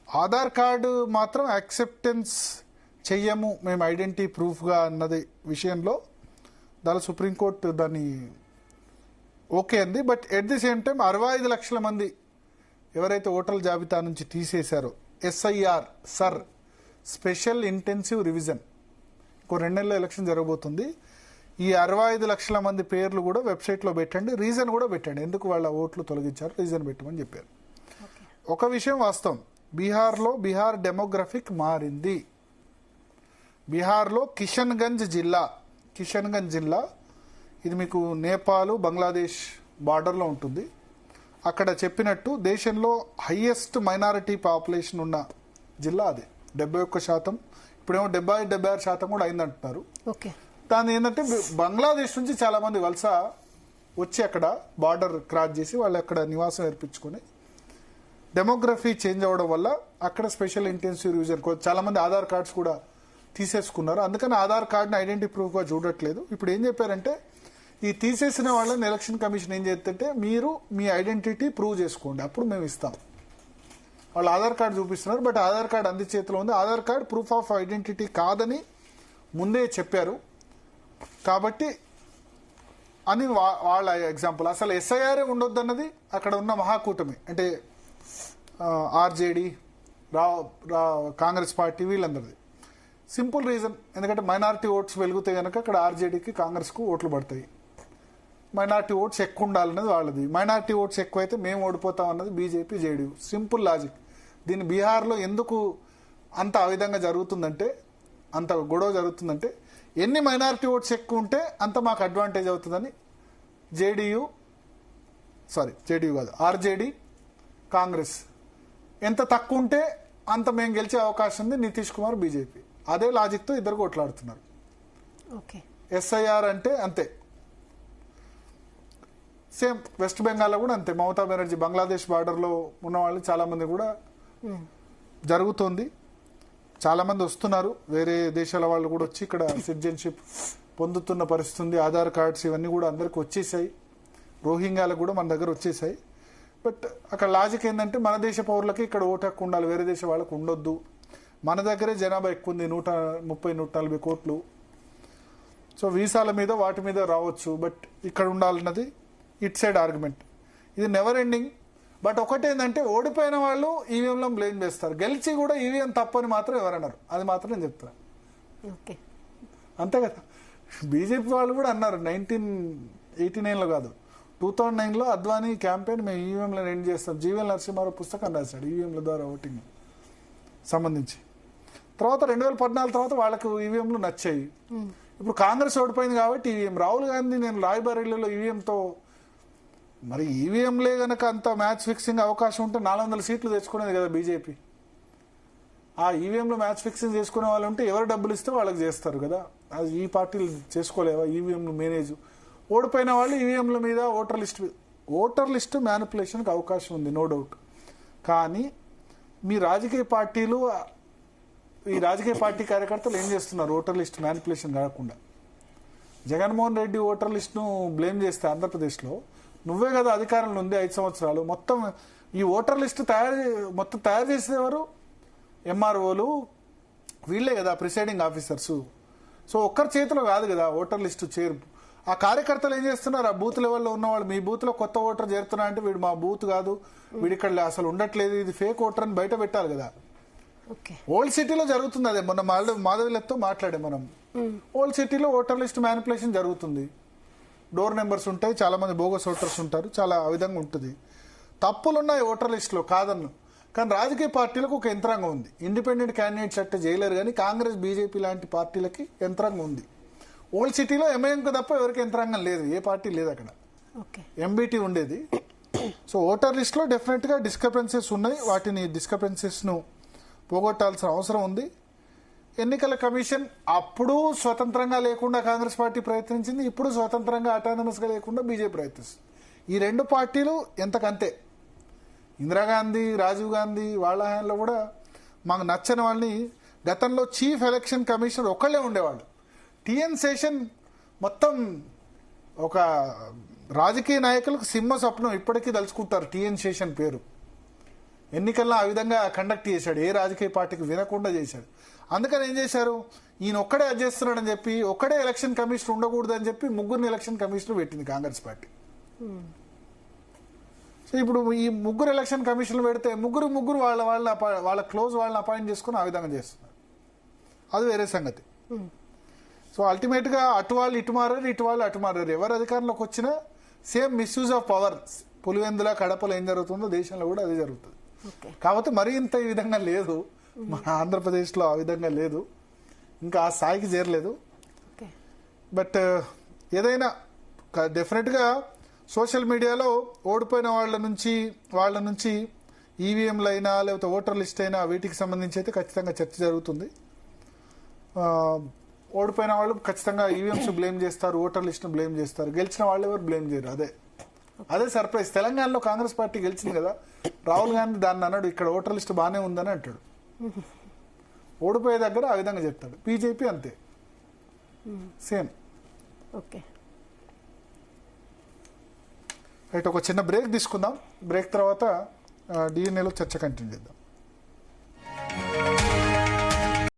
ఆధార్ కార్డు మాత్రం యాక్సెప్టెన్స్ చెయ్యము మేము ఐడెంటిటీ ప్రూఫ్గా అన్నది విషయంలో దాని సుప్రీంకోర్టు దాన్ని ఓకే అంది. But at the same time 65 లక్షల మంది ఎవరైతే ఓటర్ల జాబితా నుంచి తీసేశారో, SIR sir special intensive revision, ఇంకో 2 నెలల ఎలక్షన్ జరగబోతుంది. ఈ 65 లక్షల మంది పేర్లు కూడా వెబ్సైట్లో పెట్టండి, రీజన్ కూడా పెట్టండి, ఎందుకు వాళ్ళ ఓట్లు తొలగించారు రీజన్ పెట్టమని చెప్పారు. ఒక విషయం వాస్తవం, బీహార్ డెమోగ్రఫిక్ మారింది. బీహార్లో కిషన్గంజ్ జిల్లా ఇది మీకు నేపాల్ బంగ్లాదేశ్ బార్డర్లో ఉంటుంది. అక్కడ చెప్పినట్టు దేశంలో హైయెస్ట్ మైనారిటీ పాపులేషన్ ఉన్న జిల్లా అది 71%. ఇప్పుడేమో 76% కూడా అయిందంటున్నారు. ఓకే. దాని ఏంటంటే బంగ్లాదేశ్ నుంచి చాలా మంది వలస వచ్చి అక్కడ బార్డర్ క్రాస్ చేసి వాళ్ళు అక్కడ నివాసం ఏర్పించుకొని డెమోగ్రఫీ చేంజ్ అవ్వడం వల్ల అక్కడ స్పెషల్ ఇంటెన్సివ్ రివిజన్ చాలా మంది ఆధార్ కార్డ్స్ కూడా తీసేసుకున్నారు. అందుకని ఆధార్ కార్డుని ఐడెంటిటీ ప్రూఫ్గా చూడట్లేదు. ఇప్పుడు ఏం చెప్పారంటే ఈ తీసేసిన వాళ్ళని ఎలక్షన్ కమిషన్ ఏం చేస్తుంటే మీరు మీ ఐడెంటిటీ ప్రూవ్ చేసుకోండి, అప్పుడు మేము ఇస్తాం. వాళ్ళు ఆధార్ కార్డు చూపిస్తున్నారు, బట్ ఆధార్ కార్డు అంది చేతిలో ఉంది. Aadhaar card proof of identity కాదని ముందే చెప్పారు కాబట్టి అని వాళ్ళ ఎగ్జాంపుల్. అసలు ఎస్ఐఆర్ ఉండొద్దు అన్నది అక్కడ ఉన్న మహాకూటమి అంటే ఆర్జేడీ కాంగ్రెస్ పార్టీ వీళ్ళందరిది. సింపుల్ రీజన్, ఎందుకంటే మైనారిటీ ఓట్స్ వెలుగుతే కనుక అక్కడ ఆర్జేడీకి కాంగ్రెస్కు ఓట్లు పడతాయి. మైనారిటీ ఓట్స్ ఎక్కువ ఉండాలన్నది వాళ్ళది. మైనారిటీ ఓట్స్ ఎక్కువైతే మేము ఓడిపోతాం అన్నది బీజేపీ జేడీయూ. Simple logic. దీన్ని బీహార్లో ఎందుకు అంత ఆ విధంగా జరుగుతుందంటే, అంత గొడవ జరుగుతుందంటే ఎన్ని మైనారిటీ ఓట్స్ ఎక్కువ ఉంటే అంత మాకు అడ్వాంటేజ్ అవుతుందని జేడీయూ కాదు ఆర్జేడీ కాంగ్రెస్ ఎంత తక్కువ ఉంటే అంత మేము గెలిచే అవకాశం ఉంది నితీష్ కుమార్ బీజేపీ. అదే లాజిక్తో ఇద్దరు కొట్లాడుతున్నారు. ఎస్ఐఆర్ అంటే అంతే. సేమ్ వెస్ట్ బెంగాల్లో కూడా అంతే. మమతా బెనర్జీ బంగ్లాదేశ్ బార్డర్లో ఉన్న వాళ్ళు చాలా మంది కూడా జరుగుతోంది. చాలా మంది వస్తున్నారు, వేరే దేశాల వాళ్ళు కూడా వచ్చి ఇక్కడ సిటిజన్షిప్ పొందుతున్న పరిస్థితి ఉంది. ఆధార్ కార్డ్స్ ఇవన్నీ కూడా అందరికి వచ్చేసాయి. రోహింగ్యాలకు కూడా మన దగ్గర వచ్చేసాయి. బట్ అక్కడ లాజిక్ ఏంటంటే మన దేశ పౌరులకి ఇక్కడ ఓటు హక్కు ఉండాలి, వేరే దేశ వాళ్ళకు ఉండొద్దు. మన దగ్గరే జనాభా ఎక్కువ ఉంది, 130-140 కోట్లు. సో వీసాల మీద వాటి మీద రావచ్చు, బట్ ఇక్కడ ఉండాలన్నది ఇట్ సైడ్ ఆర్గ్యుమెంట్. ఇది నెవర్ ఎండింగ్. బట్ ఒకటేంటంటే ఓడిపోయిన వాళ్ళు ఈవీఎంలో బ్లేమ్ చేస్తారు, గెలిచి కూడా ఈవీఎం తప్పని మాత్రం ఎవరన్నారు. అది మాత్రం నేను చెప్తాను. అంతే కదా. బీజేపీ వాళ్ళు కూడా అన్నారు 1989లో కాదు 2009లో అద్వానీ క్యాంపెయిన్ మేము ఈవీఎంలో ఎండ్ చేస్తాం. జీవీఎల్ నరసింహారావు పుస్తకం రాశాడు ఈవీఎంల ద్వారా ఓటింగ్ సంబంధించి. తర్వాత 2014 తర్వాత వాళ్ళకు ఈవీఎంలు నచ్చాయి. ఇప్పుడు కాంగ్రెస్ ఓడిపోయింది కాబట్టి ఈవీఎం. రాహుల్ గాంధీ నేను రాయ్బరేలీలో ఈవీఎంతో మరి ఈవీఎంలే గనక అంత మ్యాచ్ ఫిక్సింగ్ అవకాశం ఉంటే 400 సీట్లు తెచ్చుకునేది కదా బీజేపీ. ఆ ఈవీఎంలో మ్యాచ్ ఫిక్సింగ్ చేసుకునే వాళ్ళు ఉంటే ఎవరు డబ్బులు ఇస్తే వాళ్ళకి చేస్తారు కదా. అది ఈ పార్టీలు చేసుకోలేవా ఈవీఎంలు మేనేజ్? ఓడిపోయిన వాళ్ళు ఈవీఎంల మీద ఓటర్ లిస్టు మ్యానిపులేషన్కి అవకాశం ఉంది, నో డౌట్. కానీ మీ రాజకీయ పార్టీలు ఈ రాజకీయ పార్టీ కార్యకర్తలు ఏం చేస్తున్నారు ఓటర్ లిస్ట్ మ్యానిపులేషన్ కాకుండా? జగన్మోహన్ రెడ్డి ఓటర్ లిస్టును బ్లేమ్ చేస్తే ఆంధ్రప్రదేశ్లో నువ్వే కదా అధికారంలో ఉంది 5 సంవత్సరాలు. మొత్తం ఈ ఓటర్ లిస్టు తయారు చేసేవారు ఎంఆర్ఓలు వీళ్ళే కదా, ప్రిసైడింగ్ ఆఫీసర్స్. సో ఒక్కరి చేతిలో కాదు కదా ఓటర్ లిస్టు చేరు. ఆ కార్యకర్తలు ఏం చేస్తున్నారు, ఆ బూత్ లెవెల్లో ఉన్నవాళ్ళు మీ బూత్లో కొత్త ఓటర్ చేరుతున్నా అంటే వీడు మా బూత్ కాదు, వీడి ఇక్కడ అసలు ఉండట్లేదు, ఇది ఫేక్ ఓటర్ అని బయట పెట్టాలి కదా. ఓల్డ్ సిటీలో జరుగుతుంది అదే. మొన్న మాధవిలతో మాట్లాడే మనం ఓల్డ్ సిటీలో ఓటర్ లిస్ట్ మ్యానిపులేషన్ జరుగుతుంది. డోర్ నెంబర్స్ ఉంటాయి, చాలా మంది బోగస్ ఓటర్స్ ఉంటారు, చాలా ఆ విధంగా ఉంటుంది. తప్పులున్నాయి ఓటర్ లిస్టులో కాదన్ను. కానీ రాజకీయ పార్టీలకు ఒక యంత్రాంగం ఉంది. ఇండిపెండెంట్ క్యాండిడేట్స్ అంటే చేయలేరు, కానీ కాంగ్రెస్ బీజేపీ లాంటి పార్టీలకి యంత్రాంగం ఉంది. ఓల్డ్ సిటీలో ఎంఐఎంకి తప్ప ఎవరికి యంత్రాంగం లేదు, ఏ పార్టీ లేదు అక్కడ. ఎంబీటీ ఉండేది. సో ఓటర్ లిస్టులో డెఫినెట్గా డిస్క్రిపెన్సీస్ ఉన్నాయి. వాటిని డిస్క్రిపెన్సీస్ను పోగొట్టాల్సిన అవసరం ఉంది. ఎన్నికల కమిషన్ అప్పుడు స్వతంత్రంగా లేకుండా కాంగ్రెస్ పార్టీ ప్రయత్నించింది, ఇప్పుడు స్వతంత్రంగా అటానమస్గా లేకుండా బీజేపీ ప్రయత్నిస్తుంది. ఈ రెండు పార్టీలు ఎంతకంతే. ఇందిరాగాంధీ, రాజీవ్ గాంధీ వాళ్ళ హయాంలో కూడా మాకు నచ్చని వాళ్ళని గతంలో చీఫ్ ఎలక్షన్ కమిషనర్ ఒకళ్ళే ఉండేవాళ్ళు. టిఎన్ శేషన్ మొత్తం ఒక రాజకీయ నాయకులకు సింహ స్వప్నం, ఇప్పటికీ తలుచుకుంటారు టిఎన్ శేషన్ పేరు. ఎన్నికల్లో ఆ విధంగా కండక్ట్ చేశాడు, ఏ రాజకీయ పార్టీకి వినకుండా చేశాడు. అందుకని ఏం చేశారు, ఈయన ఒక్కడే అది చేస్తున్నాడని చెప్పి ఒక్కడే ఎలక్షన్ కమిషనర్ ఉండకూడదని చెప్పి 3 ఎలక్షన్ కమిషనర్ పెట్టింది కాంగ్రెస్ పార్టీ. సో ఇప్పుడు ఈ 3 ఎలక్షన్ కమిషన్లు పెడితే ముగ్గురు వాళ్ళ క్లోజ్ వాళ్ళని అపాయింట్ చేసుకుని ఆ విధంగా చేస్తున్నారు. అది వేరే సంగతి. సో అల్టిమేట్గా అటు వాళ్ళు ఇటు మారారు, ఇటు వాళ్ళు అటు మారారు. ఎవరు అధికారంలోకి వచ్చినా same misuse of power. Pulivendula, కడపలో ఏం జరుగుతుందో దేశంలో కూడా అదే జరుగుతుంది. కాకపోతే మరీ ఇంత ఈ విధంగా లేదు, మన ఆంధ్రప్రదేశ్లో ఆ విధంగా లేదు, ఇంకా ఆ స్థాయికి చేరలేదు. బట్ ఏదైనా డెఫినెట్గా సోషల్ మీడియాలో ఓడిపోయిన వాళ్ళ నుంచి ఈవీఎంలు అయినా లేకపోతే ఓటర్ లిస్ట్ అయినా వీటికి సంబంధించి అయితే ఖచ్చితంగా చర్చ జరుగుతుంది. ఓడిపోయిన వాళ్ళు ఖచ్చితంగా ఈవీఎంస్ బ్లేమ్ చేస్తారు, ఓటర్ లిస్ట్ను బ్లేమ్ చేస్తారు. గెలిచిన వాళ్ళు ఎవరు బ్లేమ్ చేయరు. అదే సర్ప్రైజ్. తెలంగాణలో కాంగ్రెస్ పార్టీ గెలిచింది కదా, రాహుల్ గాంధీ దాన్ని అన్నాడు, ఇక్కడ ఓటర్ లిస్ట్ బాగానే ఉందని అంటాడు. ఓడిపోయే దగ్గర ఆ విధంగా చెప్తాడు. బీజేపీ అంతే, సేమ్. ఓకే రైట్, ఒక చిన్న బ్రేక్ తీసుకుందాం. బ్రేక్ తర్వాత డిఎన్ఏలో చర్చ కంటిన్యూ చేద్దాం.